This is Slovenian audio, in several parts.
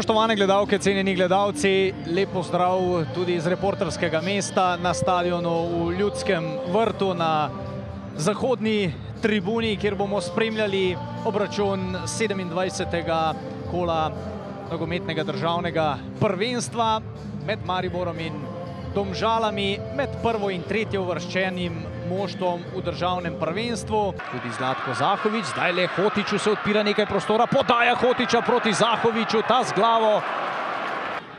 Spoštovane gledalke, cenjeni gledalci, lep pozdrav tudi iz reporterskega mesta na stadionu v Ljudskem vrtu na zahodni tribuni, kjer bomo spremljali obračun 27. kola nogometnega državnega prvenstva med Mariborom in Domžalami, med prvo in tretjo uvrščenim moštvom v državnem prvenstvu. Tudi Zlatko Zahovič, zdaj le Hotiću se odpira nekaj prostora, podaja Hotića proti Zahoviću, ta z glavo.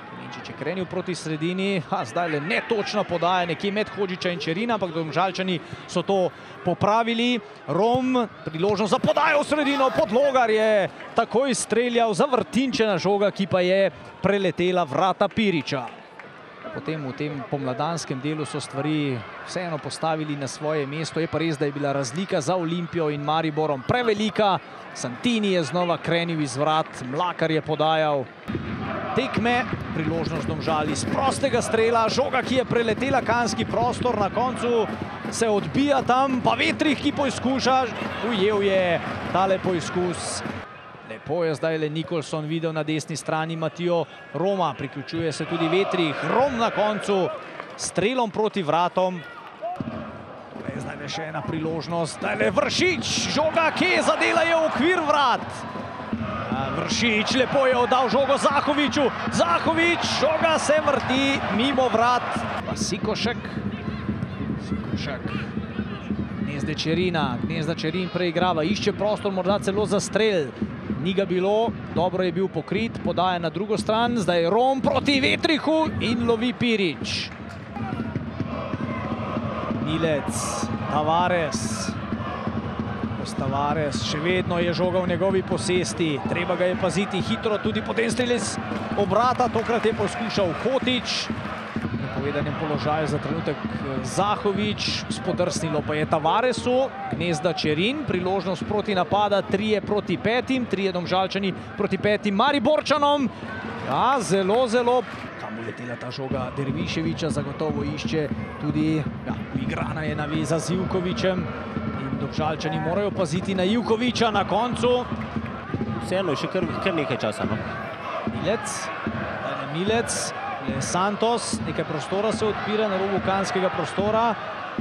Klemenčič je krenil proti sredini, zdaj le netočna podaja nekje med Hodžića in Čerina, ampak Domžalčani so to popravili. Rom, priložnost za podajo v sredino, Podlogar je takoj streljal, zavrtinčena žoga, ki pa je preletela vrata Piriča. Potem v tem pomladanskem delu so stvari vseeno postavili na svoje mesto. Je pa res, da je bila razlika za Olimpijo in Mariborom prevelika. Santini je znova krenil iz vrat, Mlakar je podajal tekme. Priložnost Domžal iz prostega strela, žoga, ki je preletela kanski prostor, na koncu se odbija tam, pa Vetrih, ki poizkuša, ujel je tale poizkus. Lepo je zdaj le Nikolson videl na desni strani Matijo Roma, priključuje se tudi Vetrih, Rom na koncu strelom proti vratom. Zdaj le še ena priložnost, zdaj le Vršič, žoga, ki je zadela je v okvir vrat. Vršič lepo je oddal žogo Zahoviću, Zahović, žoga se vrti mimo vrat. Pa Sikošek, Gnezde Čerina, Gnezda Čerin preigrava, išče prostor, morda celo za strel. Ni ga bilo, dobro je bil pokrit, podaja na drugo stran, zdaj Rom proti Vetrihu in lovi Pirič. Milec, Tavares. Tavares, še vedno je žoga v njegovi posesti, treba ga je paziti hitro, tudi potem strelec obrata, tokrat je poskušal Hotić. V povedanem položaju za trenutek Zahović, spodrsnilo pa je Tavaresu, Gnezda Čerin, priložnost proti napada, 3 proti 5, 3 Domžalčani proti 5 Mariborčanom. Ja, zelo, kam uletela ta žoga Derviševića, zagotovo išče tudi, uigrana je naveza z Ivkovićem. Domžalčani morajo paziti na Ivkovića na koncu. Vseeno je še kar nekaj časa. Milec, Santos, nekaj prostora se odpira na robu kanskega prostora.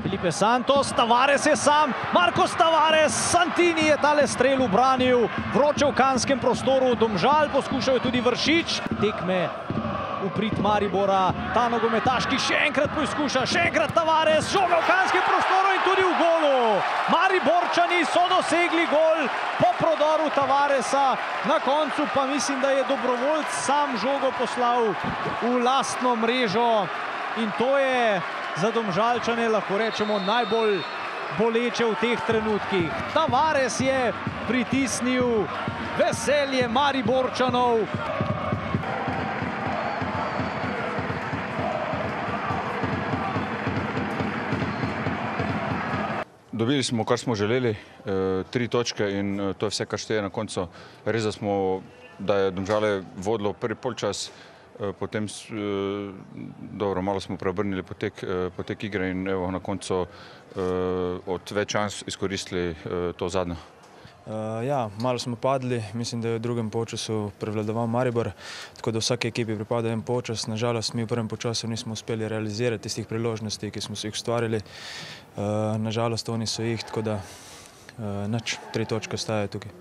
Felipe Santos, Tavares je sam, Marcos Tavares, Santini je tale strel ubranil, vroče v kanskem prostoru Domžal, poskušal je tudi Vršič. Tekme v prid Maribora, ta nogometaš, ki še enkrat poizkuša, še enkrat Tavares, žoga v kanskem prostoru in tudi v golu. Mariborčani so dosegli gol po prodoru Tavaresa, na koncu pa mislim, da je dobrovoljc sam žogo poslal v lastno mrežo in to je za Domžalčane, lahko rečemo, najbolj boleče v teh trenutkih. Tavares je pritisnil veselje Mariborčanov. Dobili smo, kar smo želeli, 3 točke in to je vse, kar šteje na koncu. Res, da je Domžale vodilo prvi polčas, potem dobro, malo smo preobrnili potek igre in evo na koncu od več šans izkoristili to zadnjo. Ja, malo smo padli, mislim, da je v drugem polčasu prevladoval Maribor, tako da vsake ekipi pripada en polčas. Nažalost, mi v prvem polčasu nismo uspeli realizirati tistih priložnosti, ki smo si jih ustvarili. Nažalost, oni so jih, tako da 3 točke ostajajo tukaj.